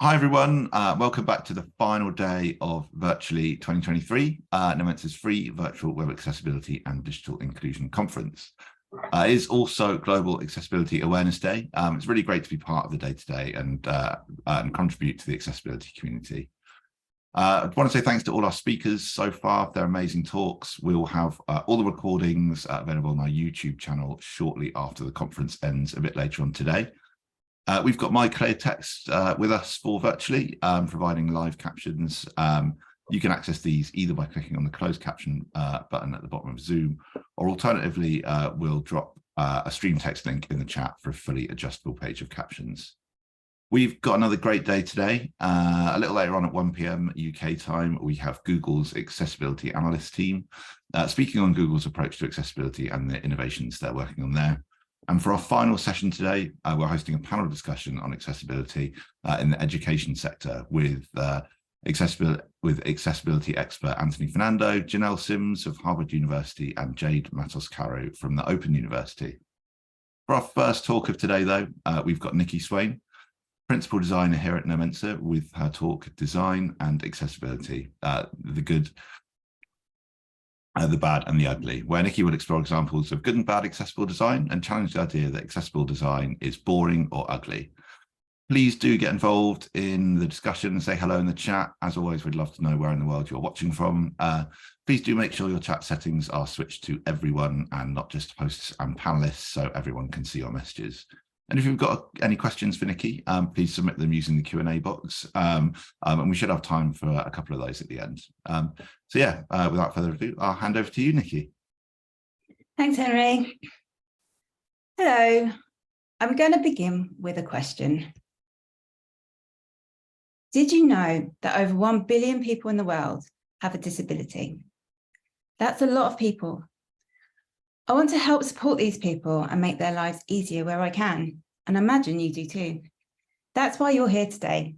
Hi everyone, welcome back to the final day of Virtually 2023, Nomensa's free virtual web accessibility and digital inclusion conference. It is also Global Accessibility Awareness Day. It's really great to be part of the day today and contribute to the accessibility community. I want to say thanks to all our speakers so far for their amazing talks. We'll have all the recordings available on our YouTube channel shortly after the conference ends a bit later on today. We've got My Clear Text with us for virtually, providing live captions. You can access these either by clicking on the closed caption button at the bottom of Zoom, or alternatively, we'll drop a stream text link in the chat for a fully adjustable page of captions. We've got another great day today. A little later on at 1 p.m. UK time, we have Google's Accessibility Analyst team speaking on Google's approach to accessibility and the innovations they're working on there. And for our final session today, we're hosting a panel discussion on accessibility in the education sector with accessibility expert Anthony Fernando, Janelle Sims of Harvard University, and Jade Matos-Caro from the Open University. For our first talk of today, though, we've got Nikki Swain, principal designer here at Nomensa, with her talk Design and Accessibility, the Good, the Bad and the Ugly, where Nikki will explore examples of good and bad accessible design and challenge the idea that accessible design is boring or ugly. Please do get involved in the discussion and say hello in the chat. As always, we'd love to know where in the world you're watching from. Please do make sure your chat settings are switched to everyone and not just hosts and panelists, so everyone can see your messages. And if you've got any questions for Nikki, please submit them using the Q&A box, and we should have time for a couple of those at the end. So yeah, without further ado, I'll hand over to you, Nikki. Thanks, Henry. Hello, I'm going to begin with a question. Did you know that over 1 billion people in the world have a disability? That's a lot of people. I want to help support these people and make their lives easier where I can, and I imagine you do too. That's why you're here today.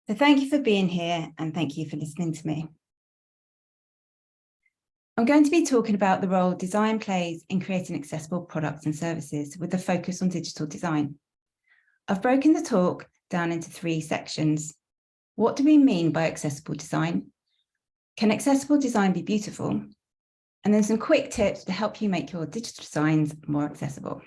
So thank you for being here and thank you for listening to me. I'm going to be talking about the role design plays in creating accessible products and services with a focus on digital design. I've broken the talk down into 3 sections. What do we mean by accessible design? Can accessible design be beautiful? And then some quick tips to help you make your digital designs more accessible.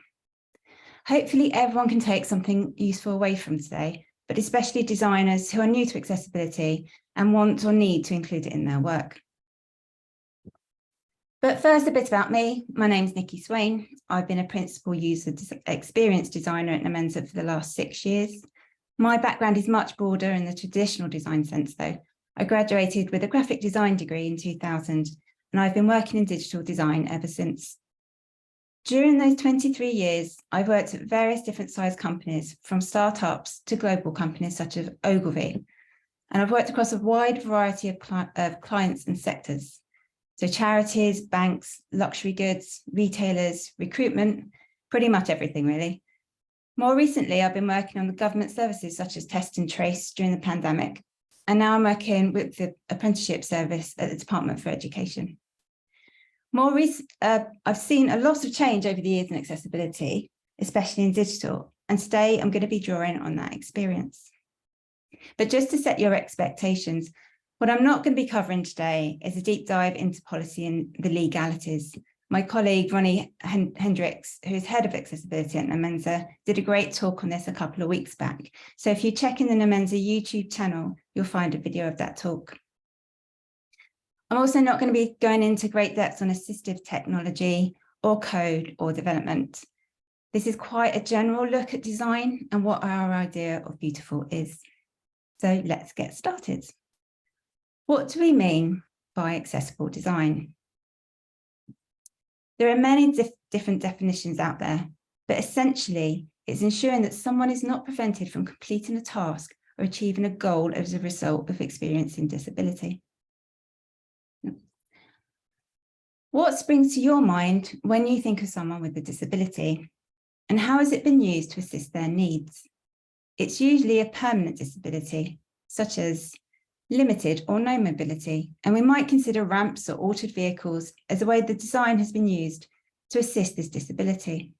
Hopefully everyone can take something useful away from today, but especially designers who are new to accessibility and want or need to include it in their work. But first, a bit about me. My name's Nikki Swain. I've been a principal user experience designer at Nomensa for the last 6 years. My background is much broader in the traditional design sense though. I graduated with a graphic design degree in 2000, and I've been working in digital design ever since. During those 23 years, I've worked at various different size companies, from startups to global companies such as Ogilvy. And I've worked across a wide variety of clients and sectors. So charities, banks, luxury goods, retailers, recruitment, pretty much everything really. More recently, I've been working on the government services such as Test and Trace during the pandemic. And now I'm working with the apprenticeship service at the Department for Education. I've seen a lot of change over the years in accessibility, especially in digital, and today I'm going to be drawing on that experience. But just to set your expectations, what I'm not going to be covering today is a deep dive into policy and the legalities. My colleague, Ronnie Hendricks, who is head of accessibility at Nomensa, did a great talk on this a couple of weeks back. So if you check in the Nomensa YouTube channel, you'll find a video of that talk. I'm also not going to be going into great depths on assistive technology or code or development. This is quite a general look at design and what our idea of beautiful is. So let's get started. What do we mean by accessible design? There are many different definitions out there, but essentially it's ensuring that someone is not prevented from completing a task or achieving a goal as a result of experiencing disability. What springs to your mind when you think of someone with a disability, and how has it been used to assist their needs? It's usually a permanent disability, such as limited or no mobility, and we might consider ramps or altered vehicles as a way the design has been used to assist this disability.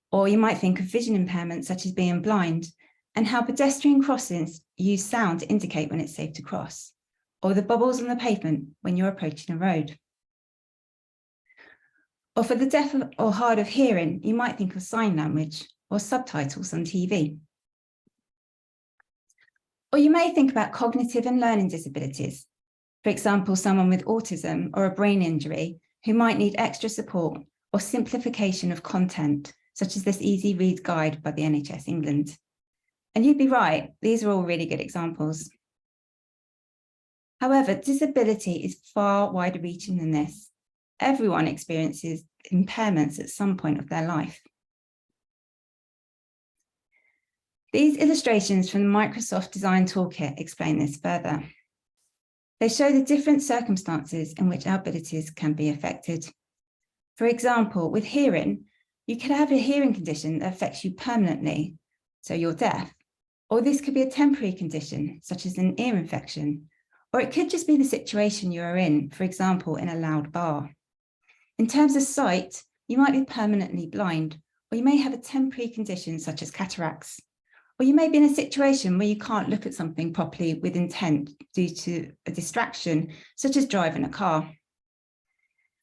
Or you might think of vision impairment, such as being blind, and how pedestrian crossings use sound to indicate when it's safe to cross, or the bubbles on the pavement when you're approaching a road. Or for the deaf or hard of hearing, you might think of sign language or subtitles on TV. Or you may think about cognitive and learning disabilities. For example, someone with autism or a brain injury who might need extra support or simplification of content, such as this easy read guide by the NHS England. And you'd be right, these are all really good examples. However, disability is far wider reaching than this. Everyone experiences impairments at some point of their life. These illustrations from the Microsoft Design Toolkit explain this further. They show the different circumstances in which our abilities can be affected. For example, with hearing, you could have a hearing condition that affects you permanently, so you're deaf, or this could be a temporary condition, such as an ear infection, or it could just be the situation you are in, for example, in a loud bar. In terms of sight, you might be permanently blind, or you may have a temporary condition such as cataracts, or you may be in a situation where you can't look at something properly with intent due to a distraction, such as driving a car.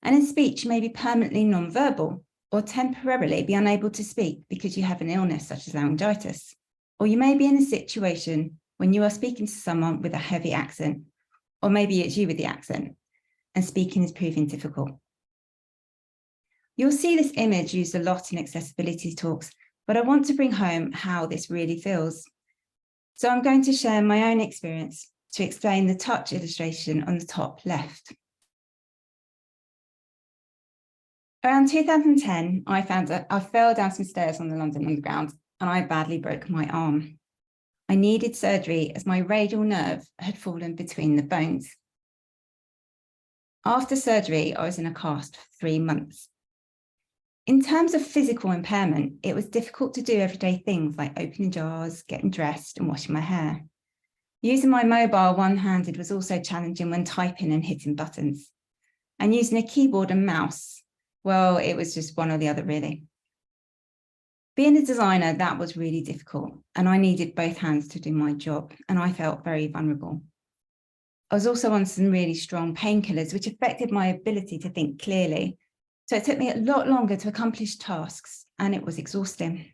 And in speech, you may be permanently non-verbal, or temporarily be unable to speak because you have an illness such as laryngitis. Or you may be in a situation when you are speaking to someone with a heavy accent, or maybe it's you with the accent, and speaking is proving difficult. You'll see this image used a lot in accessibility talks, but I want to bring home how this really feels. So I'm going to share my own experience to explain the touch illustration on the top left. Around 2010, I fell down some stairs on the London Underground and I badly broke my arm. I needed surgery as my radial nerve had fallen between the bones. After surgery, I was in a cast for 3 months. In terms of physical impairment, it was difficult to do everyday things like opening jars, getting dressed and washing my hair. Using my mobile one-handed was also challenging when typing and hitting buttons. And using a keyboard and mouse, well, it was just one or the other really. Being a designer, that was really difficult, and I needed both hands to do my job, and I felt very vulnerable. I was also on some really strong painkillers, which affected my ability to think clearly. So it took me a lot longer to accomplish tasks, and it was exhausting.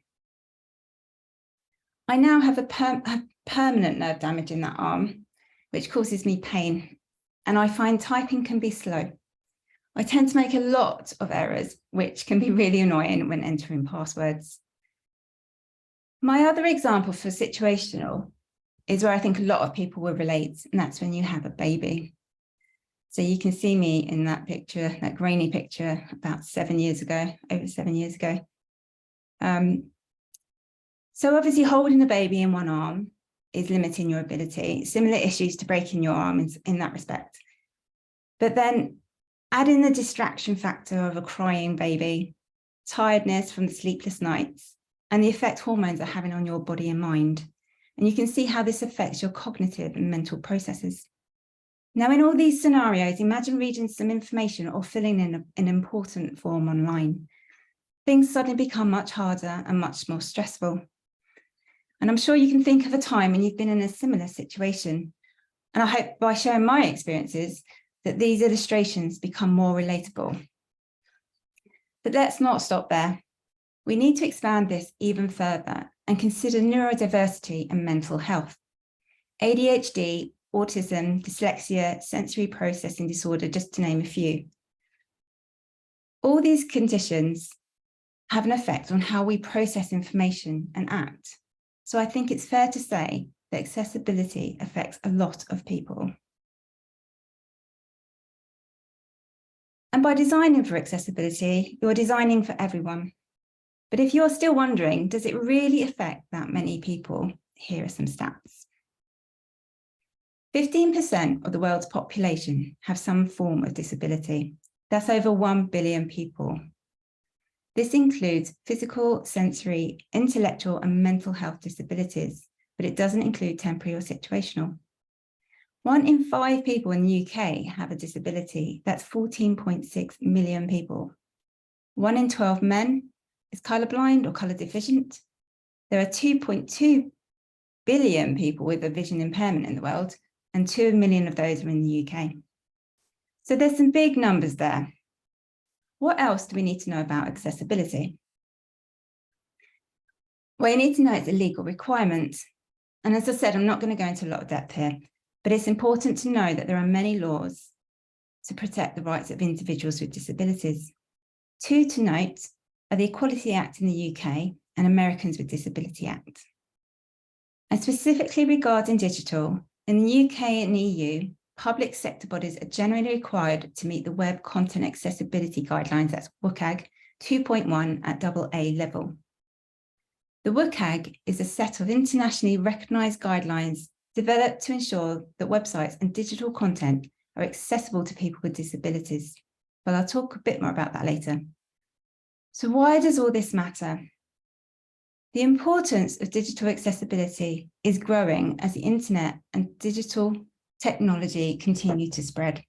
I now have permanent nerve damage in that arm, which causes me pain, and I find typing can be slow. I tend to make a lot of errors, which can be really annoying when entering passwords. My other example for situational is where I think a lot of people will relate, and that's when you have a baby. So you can see me in that picture, that grainy picture about 7 years ago, over 7 years ago. So obviously holding a baby in one arm is limiting your ability, similar issues to breaking your arm in that respect. But then adding the distraction factor of a crying baby, tiredness from the sleepless nights, and the effect hormones are having on your body and mind. And you can see how this affects your cognitive and mental processes. Now, in all these scenarios, imagine reading some information or filling in an important form online. Things suddenly become much harder and much more stressful. And I'm sure you can think of a time when you've been in a similar situation. And I hope by sharing my experiences that these illustrations become more relatable. But let's not stop there. We need to expand this even further and consider neurodiversity and mental health. ADHD, autism, dyslexia, sensory processing disorder, just to name a few. All these conditions have an effect on how we process information and act. So I think it's fair to say that accessibility affects a lot of people. And by designing for accessibility, you're designing for everyone. But if you're still wondering, does it really affect that many people? Here are some stats. 15% of the world's population have some form of disability. That's over 1 billion people. This includes physical, sensory, intellectual, and mental health disabilities, but it doesn't include temporary or situational. 1 in 5 people in the UK have a disability. That's 14.6 million people. 1 in 12 men is colourblind or colour deficient. There are 2.2 billion people with a vision impairment in the world, and 2 million of those are in the UK. So there's some big numbers there. What else do we need to know about accessibility? Well, you need to know it's a legal requirement. And as I said, I'm not going to go into a lot of depth here, but it's important to know that there are many laws to protect the rights of individuals with disabilities. Two to note are the Equality Act in the UK and Americans with Disability Act. And specifically regarding digital, in the UK and EU, public sector bodies are generally required to meet the Web Content Accessibility Guidelines, that's WCAG 2.1 at AA level. The WCAG is a set of internationally recognised guidelines developed to ensure that websites and digital content are accessible to people with disabilities. But I'll talk a bit more about that later. So why does all this matter? The importance of digital accessibility is growing as the internet and digital technology continue to spread.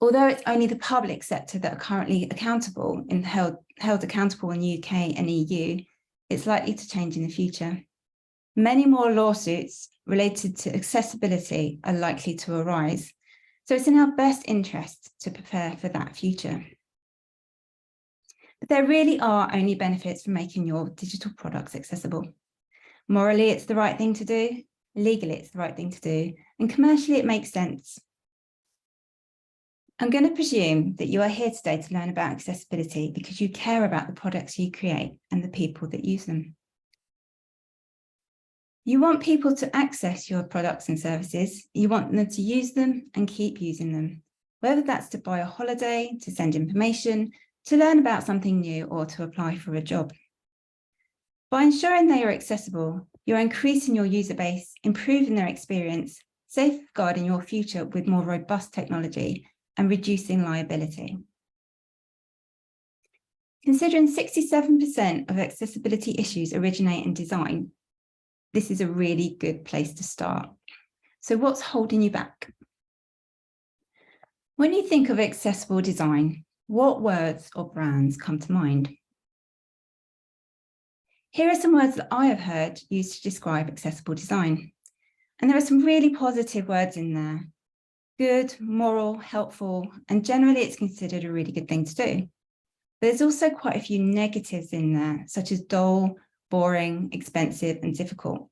Although it's only the public sector that are currently accountable and held accountable in the UK and EU, it's likely to change in the future. Many more lawsuits related to accessibility are likely to arise, so it's in our best interest to prepare for that future. But there really are only benefits from making your digital products accessible. Morally, it's the right thing to do, legally, it's the right thing to do, and commercially, it makes sense. I'm going to presume that you are here today to learn about accessibility because you care about the products you create and the people that use them. You want people to access your products and services. You want them to use them and keep using them, whether that's to buy a holiday, to send information, to learn about something new, or to apply for a job. By ensuring they are accessible, you're increasing your user base, improving their experience, safeguarding your future with more robust technology, and reducing liability. Considering 67% of accessibility issues originate in design, this is a really good place to start. So what's holding you back? When you think of accessible design, what words or brands come to mind? Here are some words that I have heard used to describe accessible design. And there are some really positive words in there. Good, moral, helpful, and generally it's considered a really good thing to do. But there's also quite a few negatives in there, such as dull, boring, expensive, and difficult.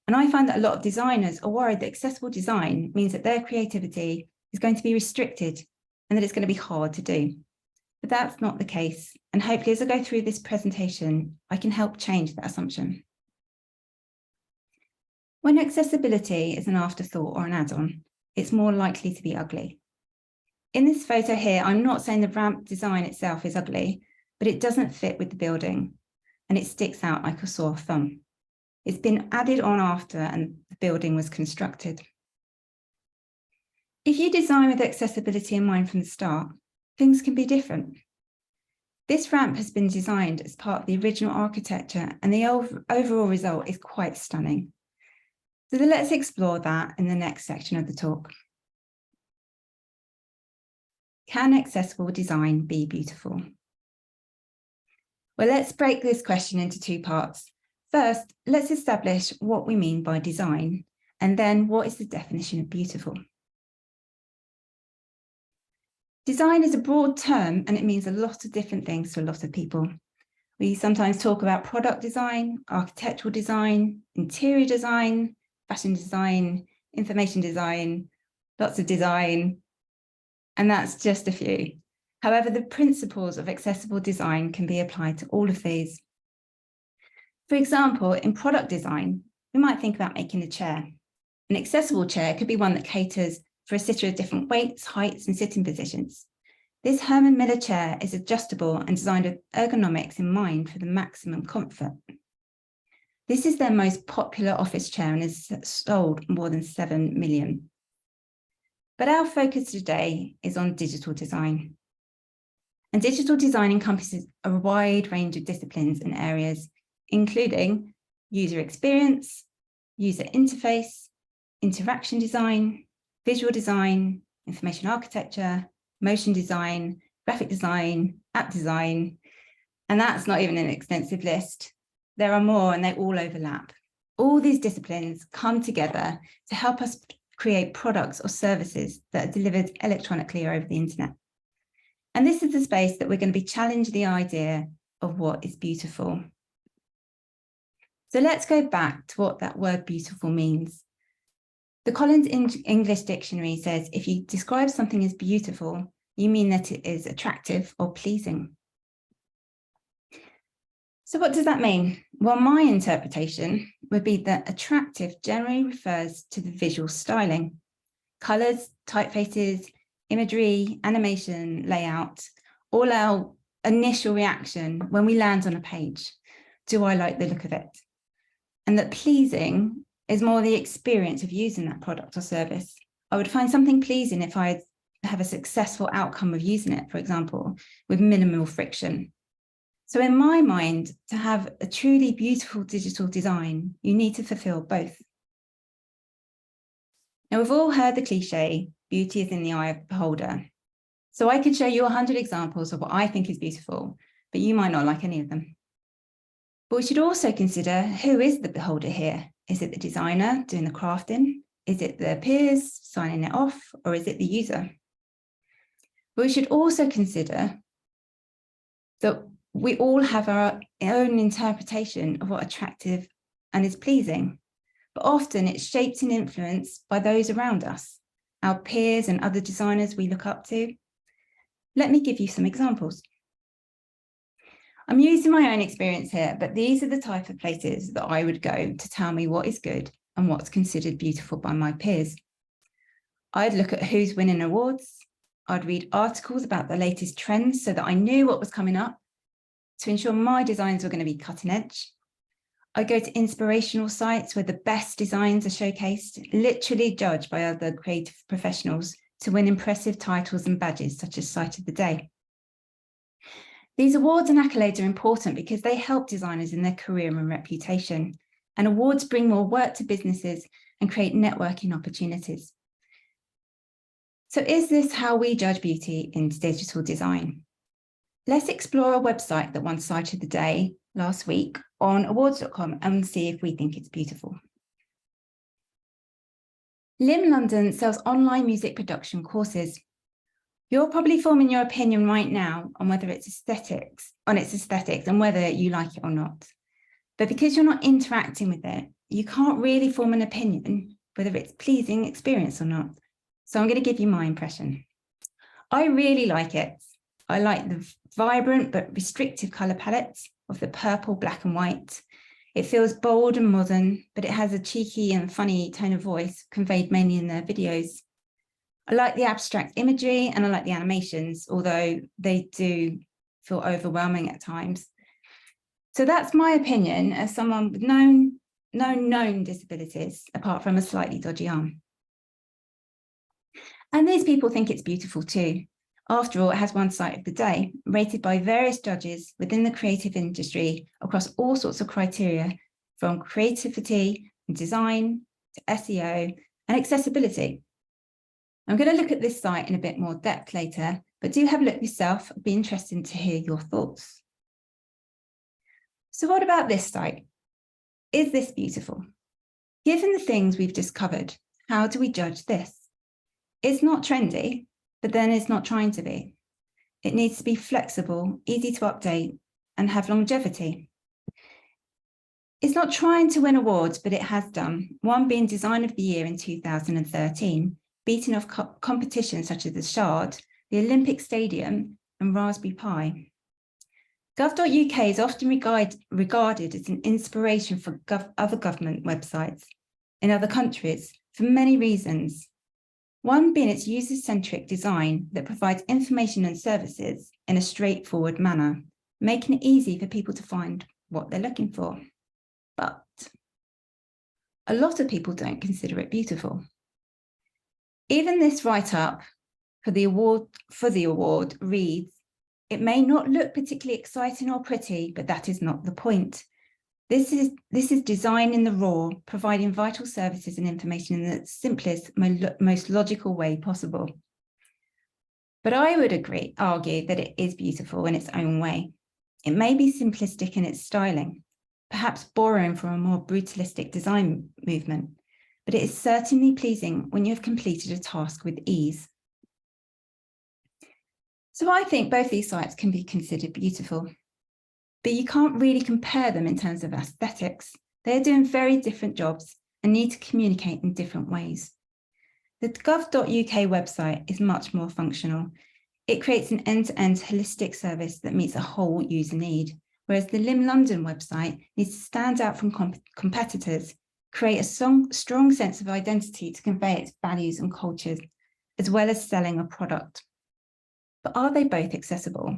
And I find that a lot of designers are worried that accessible design means that their creativity is going to be restricted and that it's going to be hard to do. But that's not the case. And hopefully as I go through this presentation, I can help change that assumption. When accessibility is an afterthought or an add-on, it's more likely to be ugly. In this photo here, I'm not saying the ramp design itself is ugly, but it doesn't fit with the building and it sticks out like a sore thumb. It's been added on after and the building was constructed. If you design with accessibility in mind from the start, things can be different. This ramp has been designed as part of the original architecture and the overall result is quite stunning. So let's explore that in the next section of the talk. Can accessible design be beautiful? Well, let's break this question into two parts. First, let's establish what we mean by design, and then what is the definition of beautiful? Design is a broad term and it means a lot of different things to a lot of people. We sometimes talk about product design, architectural design, interior design, fashion design, information design, lots of design, and that's just a few. However, the principles of accessible design can be applied to all of these. For example, in product design, we might think about making a chair. An accessible chair could be one that caters for a sitter of different weights, heights, and sitting positions. This Herman Miller chair is adjustable and designed with ergonomics in mind for the maximum comfort. This is their most popular office chair and has sold more than 7 million. But our focus today is on digital design. And digital design encompasses a wide range of disciplines and areas, including user experience, user interface, interaction design, visual design, information architecture, motion design, graphic design, app design, and that's not even an extensive list. There are more and they all overlap. All these disciplines come together to help us create products or services that are delivered electronically or over the internet. And this is the space that we're going to be challenging the idea of what is beautiful. So let's go back to what that word beautiful means. The Collins English Dictionary says, if you describe something as beautiful, you mean that it is attractive or pleasing. So what does that mean? Well, my interpretation would be that attractive generally refers to the visual styling, colours, typefaces, imagery, animation, layout, all our initial reaction when we land on a page. Do I like the look of it? And that pleasing is more the experience of using that product or service. I would find something pleasing if I have a successful outcome of using it, for example, with minimal friction. So in my mind, to have a truly beautiful digital design, you need to fulfill both. Now, we've all heard the cliche, beauty is in the eye of the beholder. So I could show you 100 examples of what I think is beautiful, but you might not like any of them. But we should also consider, who is the beholder here? Is it the designer doing the crafting? Is it the peers signing it off? Or is it the user? But we should also consider that we all have our own interpretation of what attractive and is pleasing, but often it's shaped and influenced by those around us, our peers and other designers we look up to. Let me give you some examples. I'm using my own experience here, but these are the type of places that I would go to tell me what is good and what's considered beautiful by my peers. I'd look at who's winning awards. I'd read articles about the latest trends so that I knew what was coming up to ensure my designs were going to be cutting edge. I go to inspirational sites where the best designs are showcased, literally judged by other creative professionals to win impressive titles and badges such as Site of the Day. These awards and accolades are important because they help designers in their career and reputation, and awards bring more work to businesses and create networking opportunities. So is this how we judge beauty in digital design? Let's explore a website that won Site of the Day last week on awards.com and see if we think it's beautiful. Lim London sells online music production courses. You're probably forming your opinion right now on whether it's aesthetics and whether you like it or not. But because you're not interacting with it, you can't really form an opinion whether it's pleasing experience or not. So I'm going to give you my impression. I really like it. I like the vibrant but restrictive colour palettes of the purple, black and white. It feels bold and modern, but it has a cheeky and funny tone of voice conveyed mainly in their videos. I like the abstract imagery and I like the animations, although they do feel overwhelming at times. So that's my opinion as someone with known disabilities, apart from a slightly dodgy arm. And these people think it's beautiful too. After all, it has won Site of the Day, rated by various judges within the creative industry across all sorts of criteria, from creativity and design to SEO and accessibility. I'm going to look at this site in a bit more depth later, but do have a look yourself. It'd be interesting to hear your thoughts. So what about this site? Is this beautiful? Given the things we've just covered, how do we judge this? It's not trendy, but then it's not trying to be. It needs to be flexible, easy to update, and have longevity. It's not trying to win awards, but it has done, one being Design of the Year in 2013, beating off competitions such as the Shard, the Olympic Stadium, and Raspberry Pi. Gov.uk is often regarded as an inspiration for other government websites in other countries for many reasons. One being its user-centric design that provides information and services in a straightforward manner, making it easy for people to find what they're looking for. But a lot of people don't consider it beautiful. Even this write-up for the award reads, "It may not look particularly exciting or pretty, but that is not the point. This is design in the raw, providing vital services and information in the simplest, most logical way possible." But I would argue that it is beautiful in its own way. It may be simplistic in its styling, perhaps borrowing from a more brutalistic design movement, but it is certainly pleasing when you have completed a task with ease. So I think both these sites can be considered beautiful, but you can't really compare them in terms of aesthetics. They're doing very different jobs and need to communicate in different ways. The gov.uk website is much more functional. It creates an end-to-end holistic service that meets a whole user need, whereas the LIM London website needs to stand out from competitors, create a strong sense of identity to convey its values and cultures, as well as selling a product. But are they both accessible?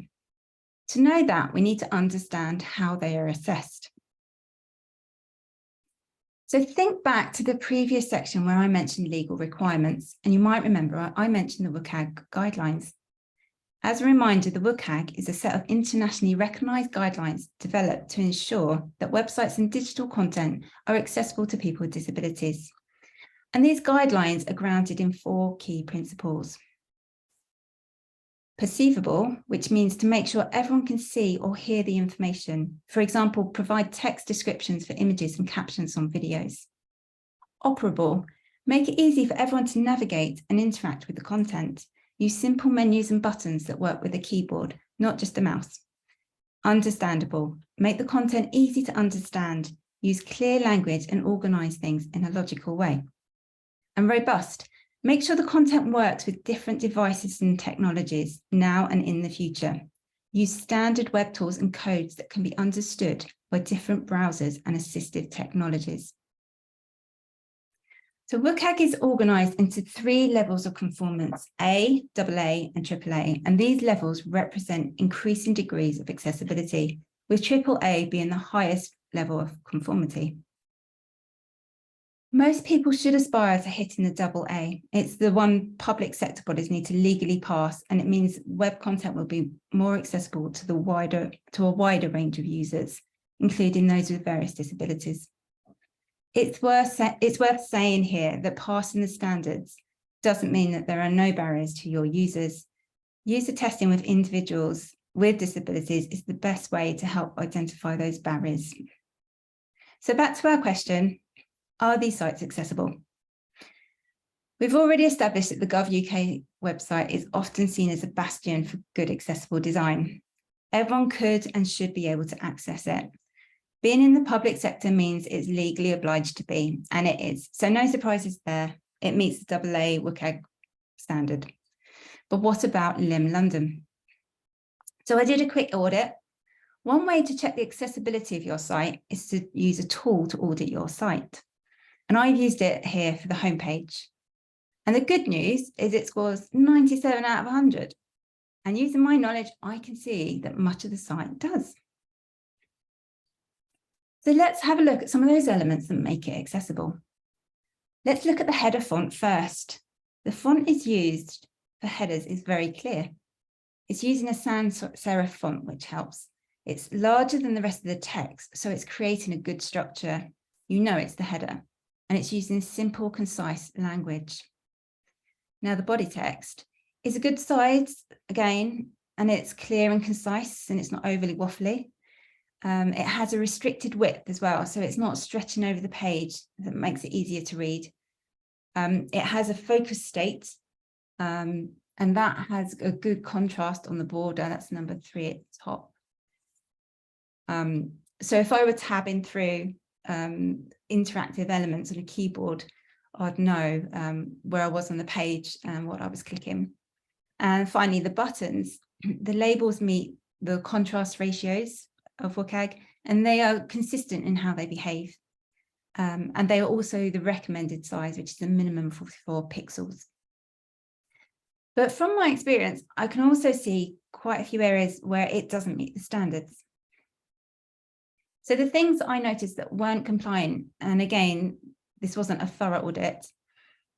To know that, we need to understand how they are assessed. So think back to the previous section where I mentioned legal requirements, and you might remember I mentioned the WCAG guidelines. As a reminder, the WCAG is a set of internationally recognised guidelines developed to ensure that websites and digital content are accessible to people with disabilities. And these guidelines are grounded in 4 key principles. Perceivable, which means to make sure everyone can see or hear the information. For example, provide text descriptions for images and captions on videos. Operable, make it easy for everyone to navigate and interact with the content. Use simple menus and buttons that work with a keyboard, not just a mouse. Understandable, make the content easy to understand. Use clear language and organise things in a logical way. And robust, make sure the content works with different devices and technologies now and in the future. Use standard web tools and codes that can be understood by different browsers and assistive technologies. So WCAG is organised into 3 levels of conformance, A, AA and AAA, and these levels represent increasing degrees of accessibility, with AAA being the highest level of conformity. Most people should aspire to hitting the AA. It's the one public sector bodies need to legally pass, and it means web content will be more accessible to a wider range of users, including those with various disabilities. It's worth saying here that passing the standards doesn't mean that there are no barriers to your users. User testing with individuals with disabilities is the best way to help identify those barriers. So back to our question, are these sites accessible? We've already established that the Gov.uk website is often seen as a bastion for good accessible design. Everyone could and should be able to access it. Being in the public sector means it's legally obliged to be, and it is. So no surprises there. It meets the AA WCAG standard. But what about LIM London? So I did a quick audit. One way to check the accessibility of your site is to use a tool to audit your site. And I've used it here for the homepage. And the good news is it scores 97 out of 100. And using my knowledge, I can see that much of the site does. So let's have a look at some of those elements that make it accessible. Let's look at the header font first. The font is used for headers is very clear. It's using a sans serif font, which helps. It's larger than the rest of the text, so it's creating a good structure. You know it's the header, and it's using simple, concise language. Now the body text is a good size, again, and it's clear and concise, and it's not overly waffly. It has a restricted width as well, so it's not stretching over the page. That makes it easier to read. It has a focus state, and that has a good contrast on the border. That's number 3 at the top. So if I were tabbing through interactive elements on a keyboard, I'd know where I was on the page and what I was clicking. And finally, the buttons, the labels meet the contrast ratios of WCAG, and they are consistent in how they behave. And they are also the recommended size, which is a minimum 44 pixels. But from my experience, I can also see quite a few areas where it doesn't meet the standards. So the things I noticed that weren't compliant, and again, this wasn't a thorough audit,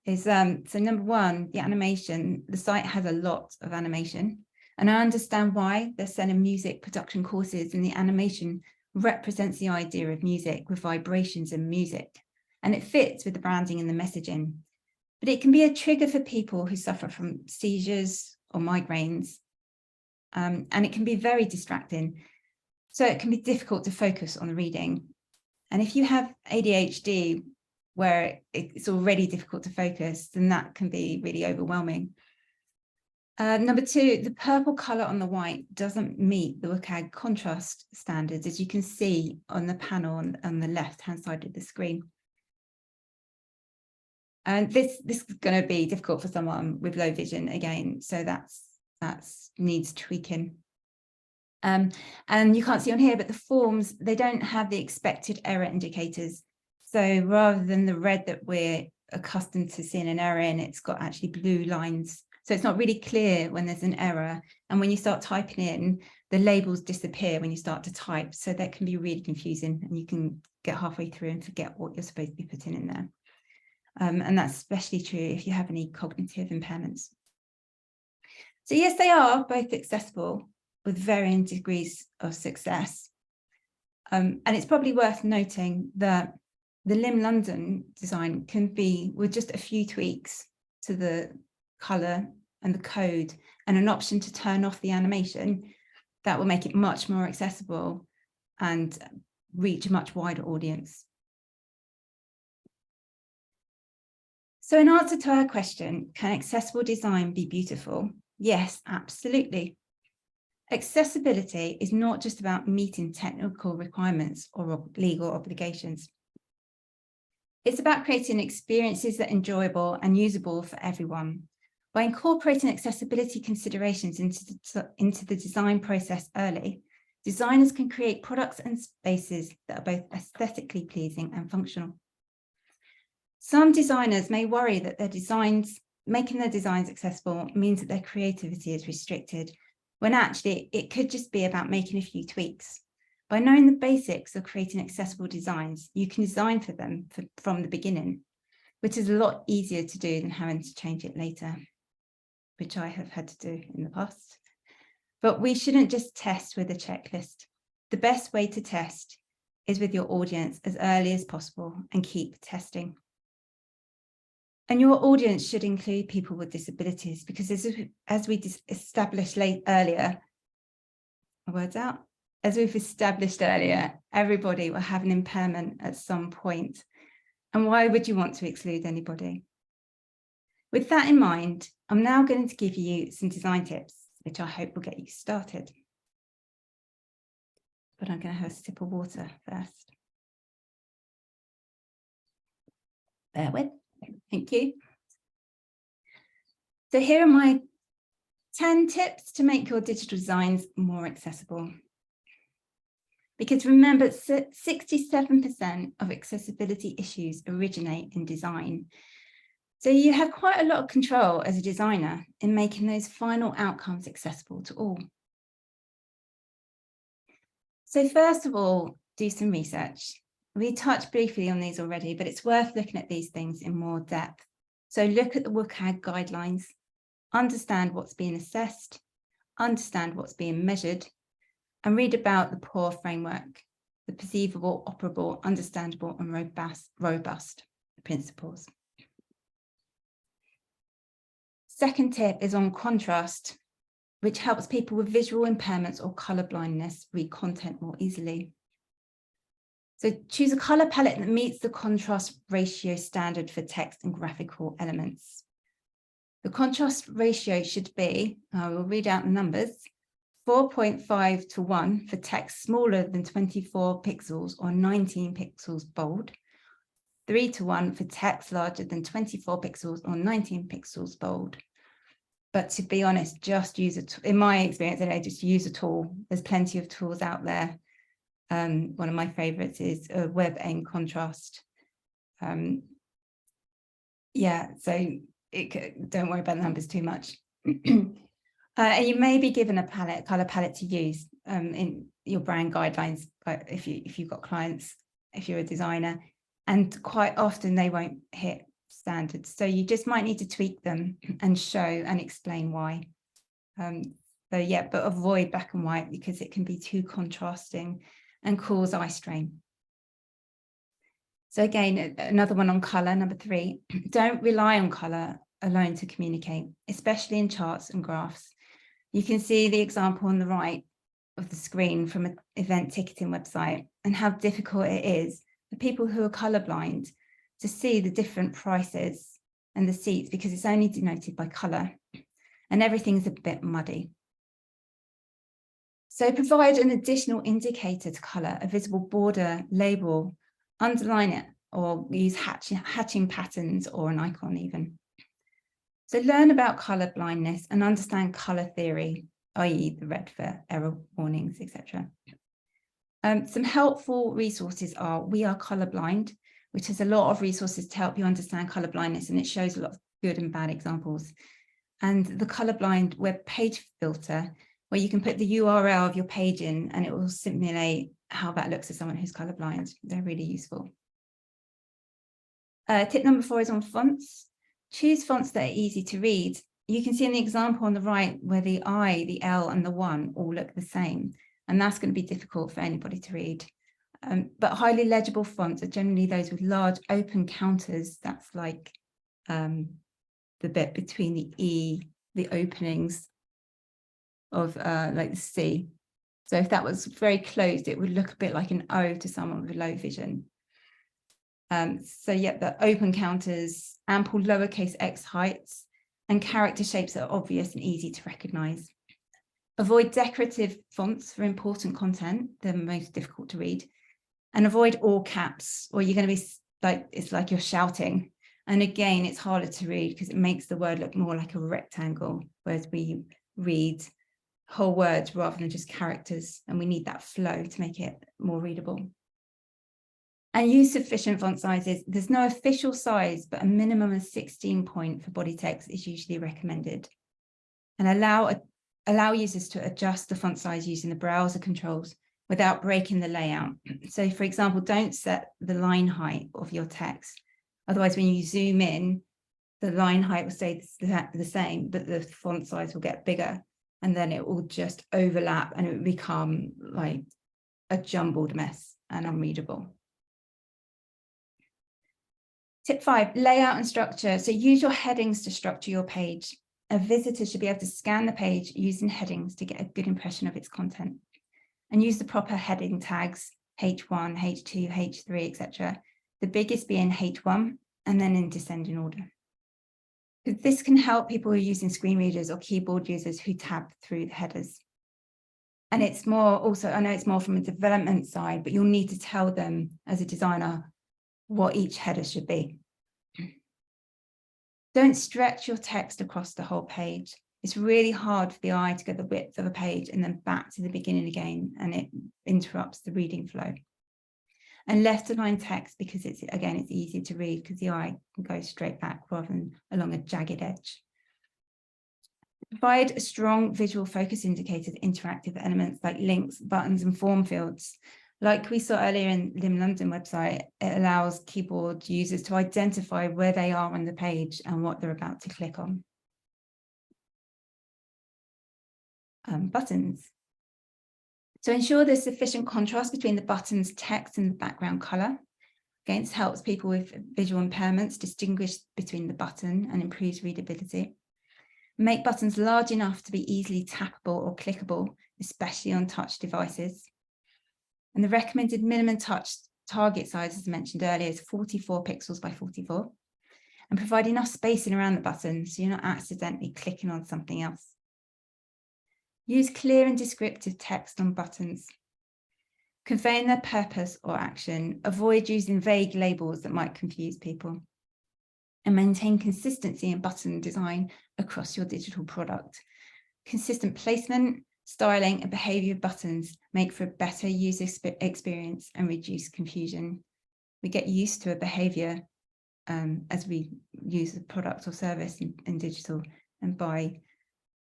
is so number 1, the animation. The site has a lot of animation. And I understand why they're selling music production courses, and the animation represents the idea of music with vibrations and music, and it fits with the branding and the messaging. But it can be a trigger for people who suffer from seizures or migraines, and it can be very distracting. So it can be difficult to focus on the reading. And if you have ADHD, where it's already difficult to focus, then that can be really overwhelming. Number two, the purple colour on the white doesn't meet the WCAG contrast standards, as you can see on the panel on the left-hand side of the screen. And this is going to be difficult for someone with low vision again, so that's needs tweaking. And you can't see on here, but the forms, they don't have the expected error indicators. So rather than the red that we're accustomed to seeing an error in, it's got actually blue lines. So it's not really clear when there's an error. And when you start typing in, the labels disappear when you start to type. So that can be really confusing, and you can get halfway through and forget what you're supposed to be putting in there. And that's especially true if you have any cognitive impairments. So yes, they are both accessible with varying degrees of success. And it's probably worth noting that the LIM London design can be, with just a few tweaks to the colour and the code and an option to turn off the animation, that will make it much more accessible and reach a much wider audience. So in answer to our question, can accessible design be beautiful? Yes, absolutely. Accessibility is not just about meeting technical requirements or legal obligations. It's about creating experiences that are enjoyable and usable for everyone. By incorporating accessibility considerations into the design process early, designers can create products and spaces that are both aesthetically pleasing and functional. Some designers may worry that making their designs accessible means that their creativity is restricted, when actually it could just be about making a few tweaks. By knowing the basics of creating accessible designs, you can design for them from the beginning, which is a lot easier to do than having to change it later, which I have had to do in the past. But we shouldn't just test with a checklist. The best way to test is with your audience as early as possible and keep testing. And your audience should include people with disabilities, because as we established earlier, everybody will have an impairment at some point. And why would you want to exclude anybody? With that in mind, I'm now going to give you some design tips, which I hope will get you started. But I'm going to have a sip of water first. Bear with. Thank you. So here are my 10 tips to make your digital designs more accessible. Because remember, 67% of accessibility issues originate in design. So you have quite a lot of control as a designer in making those final outcomes accessible to all. So first of all, do some research. We touched briefly on these already, but it's worth looking at these things in more depth. So look at the WCAG guidelines, understand what's being assessed, understand what's being measured, and read about the POUR framework, the perceivable, operable, understandable, and robust principles. Second tip is on contrast, which helps people with visual impairments or colour blindness read content more easily. So choose a colour palette that meets the contrast ratio standard for text and graphical elements. The contrast ratio should be, I will read out the numbers, 4.5 to 1 for text smaller than 24 pixels or 19 pixels bold, 3 to 1 for text larger than 24 pixels or 19 pixels bold. But to be honest, just use it. In my experience, just use a tool. There's plenty of tools out there. One of my favorites is WebAIM contrast. Yeah, so don't worry about the numbers too much. And you may be given a color palette to use in your brand guidelines if you've got clients, if you're a designer, and quite often they won't hit standards. So you just might need to tweak them and show and explain why. So yeah, but avoid black and white because it can be too contrasting and cause eye strain. So again, another one on color, number 3, don't rely on color alone to communicate, especially in charts and graphs. You can see the example on the right of the screen from an event ticketing website and how difficult it is for people who are colourblind to see the different prices and the seats, because it's only denoted by colour and everything's a bit muddy. So provide an additional indicator to colour, a visible border, label, underline it, or use hatching patterns or an icon even. So learn about colour blindness and understand colour theory, i.e. the red for error warnings, etc. Some helpful resources are We Are Colourblind, which has a lot of resources to help you understand colour blindness, and it shows a lot of good and bad examples. And the Colourblind web page filter, where you can put the URL of your page in and it will simulate how that looks to someone who's colourblind. They're really useful. Tip number 4 is on fonts. Choose fonts that are easy to read. You can see in the example on the right where the I, the L and the 1 all look the same, and that's going to be difficult for anybody to read. But highly legible fonts are generally those with large open counters. That's like the bit between the E, the openings of like the C. So if that was very closed, it would look a bit like an O to someone with low vision. So yeah, the open counters, ample lowercase x heights, and character shapes that are obvious and easy to recognize. Avoid decorative fonts for important content. They're most difficult to read. And avoid all caps, or you're going to be like, it's like you're shouting. And again, it's harder to read because it makes the word look more like a rectangle, whereas we read whole words rather than just characters, and we need that flow to make it more readable. And use sufficient font sizes. There's no official size, but a minimum of 16 point for body text is usually recommended. And allow users to adjust the font size using the browser controls without breaking the layout. So for example, don't set the line height of your text. Otherwise, when you zoom in, the line height will stay the same, but the font size will get bigger, and then it will just overlap and it will become like a jumbled mess and unreadable. Tip 5, layout and structure. So use your headings to structure your page. A visitor should be able to scan the page using headings to get a good impression of its content. And use the proper heading tags, H1, H2, H3, etc. The biggest being H1, and then in descending order. This can help people who are using screen readers or keyboard users who tab through the headers. And it's more also, I know it's more from a development side, but you'll need to tell them as a designer what each header should be. Don't stretch your text across the whole page. It's really hard for the eye to get the width of a page and then back to the beginning again, and it interrupts the reading flow. And left align text, because it's easy to read because the eye can go straight back rather than along a jagged edge. Provide a strong visual focus indicator to interactive elements like links, buttons and form fields. Like we saw earlier in LIM London website, it allows keyboard users to identify where they are on the page and what they're about to click on. Buttons. So ensure there's sufficient contrast between the button's text and the background color. Again, this helps people with visual impairments distinguish between the button and improves readability. Make buttons large enough to be easily tappable or clickable, especially on touch devices. And the recommended minimum touch target size, as mentioned earlier, is 44 pixels by 44. And provide enough spacing around the button so you're not accidentally clicking on something else. Use clear and descriptive text on buttons. Conveying their purpose or action. Avoid using vague labels that might confuse people. And maintain consistency in button design across your digital product. Consistent placement, styling and behavior of buttons make for a better user experience and reduce confusion. We get used to a behavior as we use the product or service in digital, and by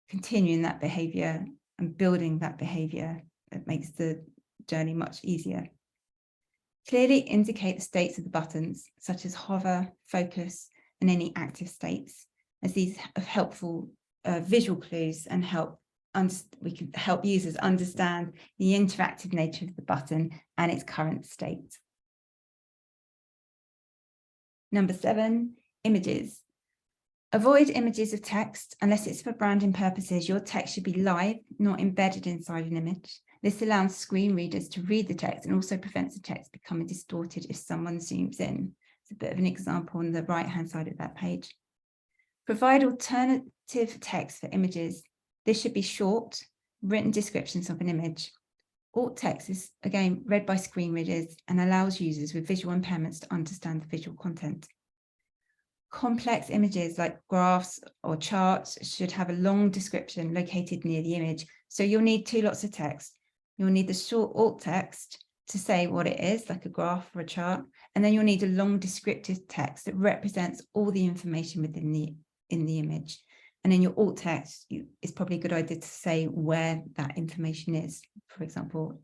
continuing that behavior and building that behavior, it makes the journey much easier. Clearly indicate the states of the buttons, such as hover, focus, and any active states, as these are helpful visual clues and we can help users understand the interactive nature of the button and its current state. Number 7, images. Avoid images of text unless it's for branding purposes. Your text should be live, not embedded inside an image. This allows screen readers to read the text and also prevents the text becoming distorted if someone zooms in. It's a bit of an example on the right-hand side of that page. Provide alternative text for images. This should be short, written descriptions of an image. Alt text is, again, read by screen readers and allows users with visual impairments to understand the visual content. Complex images like graphs or charts should have a long description located near the image. So you'll need two lots of text. You'll need the short alt text to say what it is, like a graph or a chart, and then you'll need a long descriptive text that represents all the information within the image. And in your alt text, it's probably a good idea to say where that information is. For example,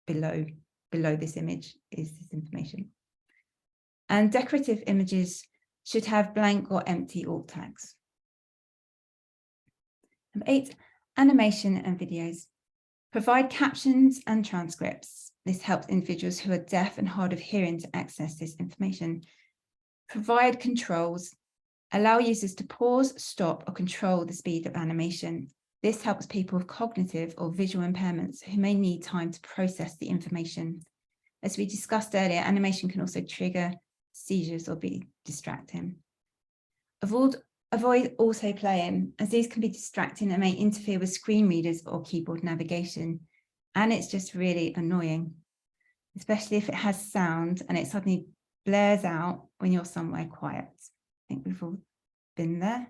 below this image is this information. And decorative images should have blank or empty alt tags. Number 8, animation and videos. Provide captions and transcripts. This helps individuals who are deaf and hard of hearing to access this information. Provide controls. Allow users to pause, stop, or control the speed of animation. This helps people with cognitive or visual impairments who may need time to process the information. As we discussed earlier, animation can also trigger seizures or be distracting. Avoid autoplaying, as these can be distracting and may interfere with screen readers or keyboard navigation. And it's just really annoying, especially if it has sound and it suddenly blares out when you're somewhere quiet. I think we've all been there.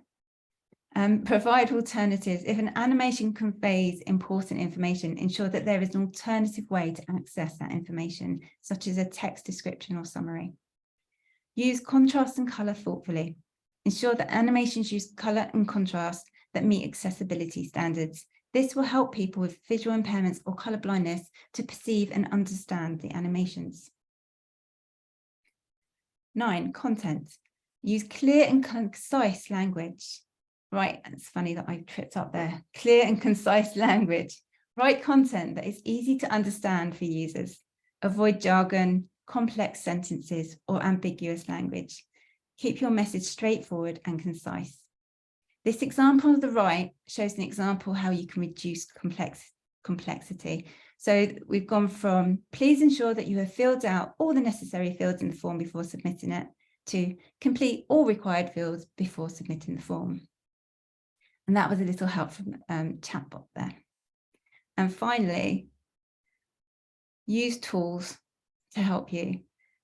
Provide alternatives. If an animation conveys important information, ensure that there is an alternative way to access that information, such as a text description or summary. Use contrast and colour thoughtfully. Ensure that animations use colour and contrast that meet accessibility standards. This will help people with visual impairments or colour blindness to perceive and understand the animations. 9, content. Use clear and concise language. Right, it's funny that I tripped up there. Clear and concise language. Write content that is easy to understand for users. Avoid jargon, complex sentences, or ambiguous language. Keep your message straightforward and concise. This example on the right shows an example how you can reduce complexity. So we've gone from, please ensure that you have filled out all the necessary fields in the form before submitting it, to complete all required fields before submitting the form. And that was a little help from chatbot there. And finally, use tools to help you.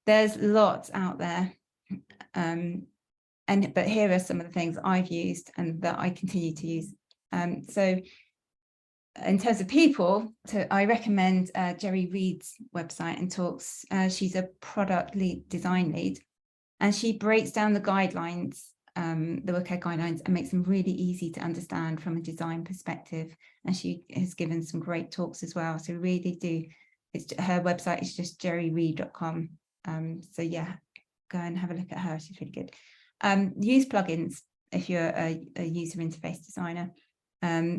There's lots out there. But here are some of the things I've used and that I continue to use. So in terms of people, I recommend Jerry Reed's website and talks. She's a product design lead, and she breaks down the guidelines, the WCAG guidelines, and makes them really easy to understand from a design perspective. And she has given some great talks as well. So really do. Her website is just jerryreed.com. So yeah, go and have a look at her. She's really good. Use plugins if you're a user interface designer.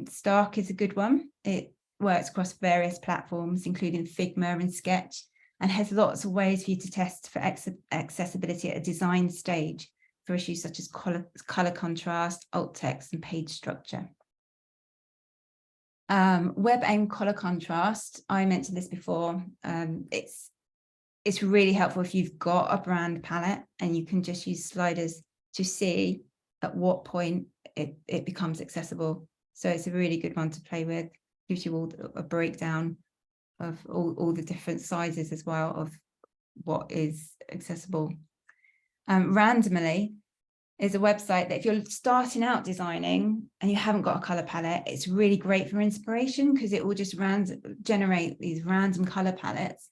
Stark is a good one. It works across various platforms, including Figma and Sketch, and has lots of ways for you to test for accessibility at a design stage for issues such as color contrast, alt text, and page structure. WebAIM color contrast, I mentioned this before. It's really helpful if you've got a brand palette and you can just use sliders to see at what point it becomes accessible. So it's a really good one to play with. Gives you all a breakdown of all the different sizes as well of what is accessible. Randomly is a website that if you're starting out designing and you haven't got a color palette, it's really great for inspiration because it will just generate these random color palettes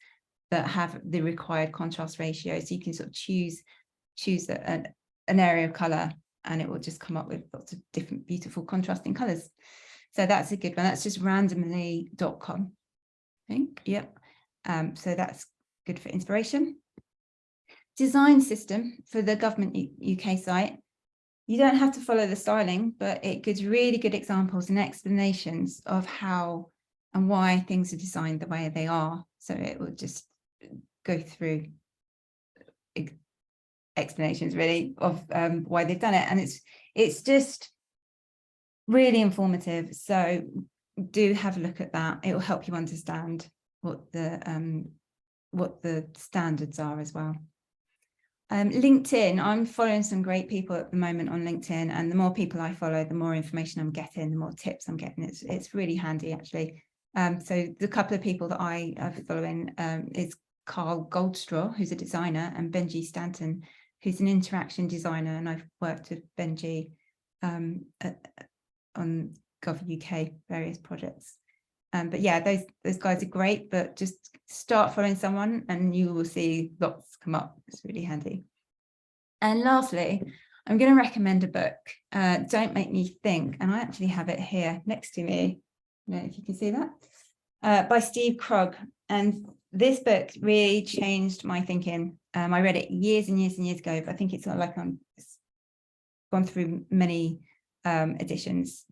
that have the required contrast ratio. So you can sort of choose an area of color and it will just come up with lots of different beautiful contrasting colors. So that's a good one. That's just randomly.com, I think. Yep. So that's good for inspiration. Design system for the government UK site. You don't have to follow the styling, but it gives really good examples and explanations of how and why things are designed the way they are. So it will just go through explanations really of why they've done it, and it's just really informative. So do have a look at that. It will help you understand what the standards are as well. LinkedIn, I'm following some great people at the moment on LinkedIn, and the more people I follow, the more information I'm getting, the more tips I'm getting. It's really handy, actually. So the couple of people that I are following is Carl Goldstraw, who's a designer, and Benji Stanton, who's an interaction designer, and I've worked with Benji on Gov UK various projects. But yeah, those guys are great, but just start following someone and you will see lots come up. It's really handy. And lastly, I'm going to recommend a book, Don't Make Me Think, and I actually have it here next to me. I don't know if you can see that, by Steve Krug. And this book really changed my thinking. I read it years and years and years ago, but I think it's not like it's gone through many editions.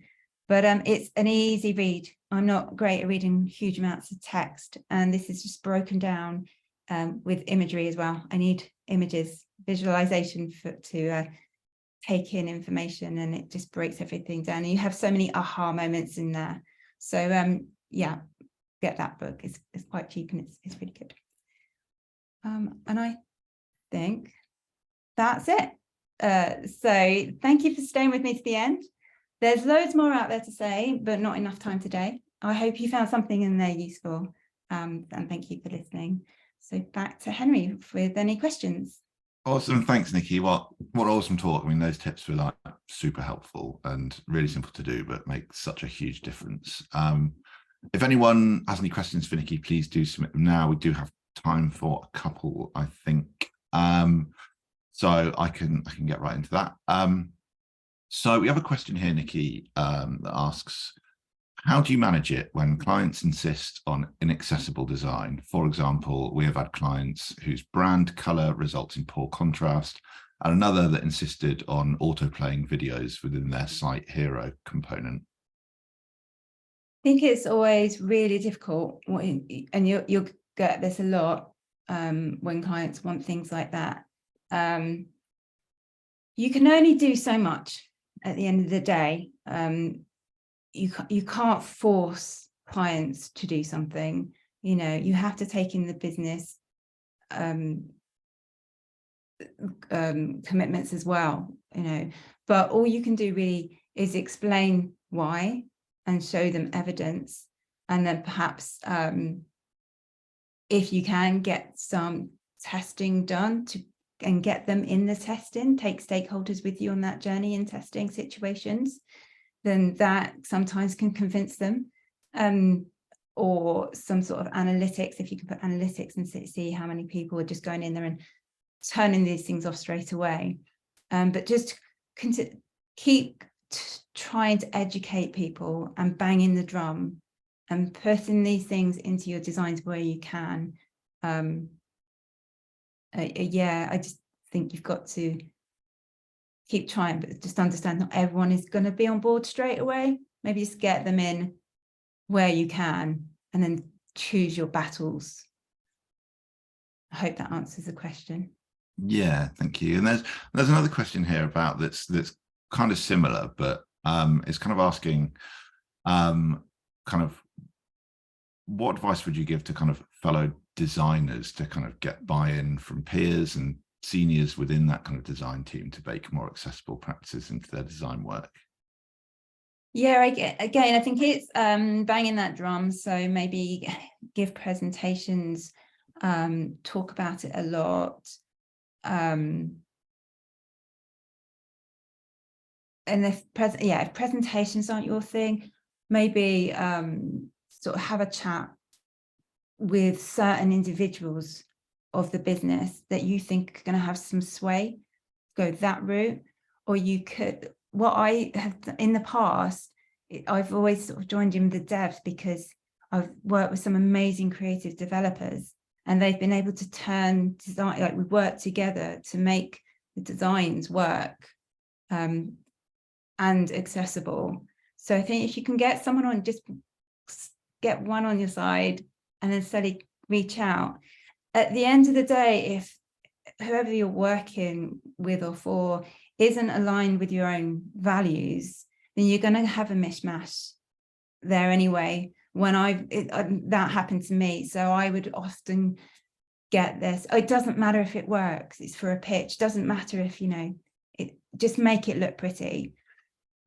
But it's an easy read. I'm not great at reading huge amounts of text, and this is just broken down with imagery as well. I need images, visualization to take in information, and it just breaks everything down. And you have so many aha moments in there. So yeah, get that book. It's quite cheap and it's really good. And I think that's it. So thank you for staying with me to the end. There's loads more out there to say, but not enough time today. I hope you found something in there useful, and thank you for listening. So back to Henry with any questions. Awesome, thanks, Nikki. What awesome talk. I mean, those tips were like super helpful and really simple to do, but make such a huge difference. If anyone has any questions for Nikki, please do submit them now. We do have time for a couple, I think. So I can get right into that. So we have a question here, Nikki, that asks, how do you manage it when clients insist on inaccessible design? For example, we have had clients whose brand color results in poor contrast, and another that insisted on auto-playing videos within their site hero component. I think it's always really difficult, and you'll get this a lot when clients want things like that. You can only do so much at the end of the day. You can't force clients to do something. You know, you have to take in the business commitments as well, you know, but all you can do really is explain why and show them evidence, and then perhaps if you can get some testing done and get them in the testing, take stakeholders with you on that journey in testing situations, then that sometimes can convince them, or some sort of analytics, if you can put analytics and see how many people are just going in there and turning these things off straight away. But just keep trying to educate people and banging the drum and putting these things into your designs where you can. Yeah, I just think you've got to keep trying, but just understand not everyone is going to be on board straight away. Maybe just get them in where you can and then choose your battles. I hope that answers the question. Yeah, thank you. And there's another question here about that's kind of similar, but it's kind of asking kind of what advice would you give to kind of fellow designers to kind of get buy-in from peers and seniors within that kind of design team to bake more accessible practices into their design work? Yeah, again, I think it's banging that drum. So maybe give presentations, talk about it a lot. And if presentations aren't your thing, maybe sort of have a chat with certain individuals of the business that you think are going to have some sway, go that route. Or you could, what I have done in the past, I've always sort of joined in with the devs because I've worked with some amazing creative developers, and they've been able to turn design, like we work together to make the designs work and accessible. So I think if you can get someone on, just get one on your side and then slowly reach out. At the end of the day, if whoever you're working with or for isn't aligned with your own values, then you're going to have a mishmash. there anyway when that happened to me. So I would often get this, oh, it doesn't matter if it works, it's for a pitch, doesn't matter if, you know, it, just make it look pretty.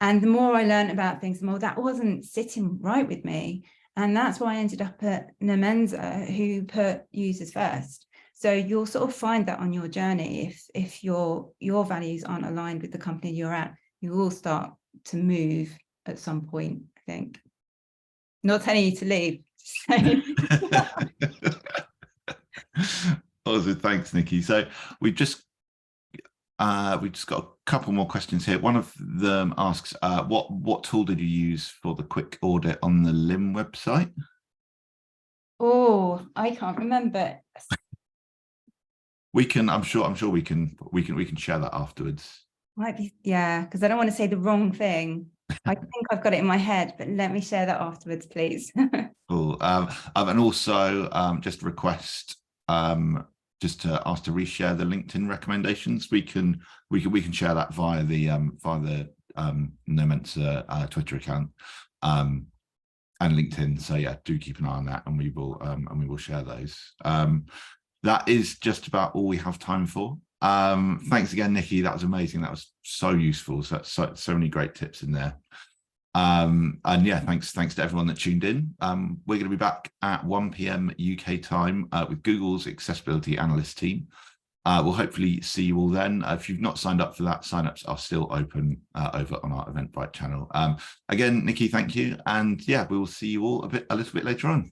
And the more I learned about things, the more that wasn't sitting right with me. And that's why I ended up at Nemenza, who put users first. So you'll sort of find that on your journey. If your values aren't aligned with the company you're at, you will start to move at some point, I think. Not telling you to leave. Awesome, thanks, Nikki. So we've just got a couple more questions here. One of them asks, what tool did you use for the quick audit on the LIM website? Oh, I can't remember. We can, I'm sure we can share that afterwards. Might be, yeah, because I don't want to say the wrong thing. I think I've got it in my head, but let me share that afterwards, please. Cool. And also just request just to ask to reshare the LinkedIn recommendations. We can share that via the Nemenza Twitter account and LinkedIn. So yeah, do keep an eye on that, and we will share those. That is just about all we have time for. Thanks again, Nikki. That was amazing. That was so useful. So many great tips in there. And yeah, thanks to everyone that tuned in. We're going to be back at 1 p.m. UK time with Google's accessibility analyst team. We'll hopefully see you all then. If you've not signed up for that, sign-ups are still open over on our Eventbrite channel. Again, Nikki, thank you. And yeah, we will see you all a little bit later on.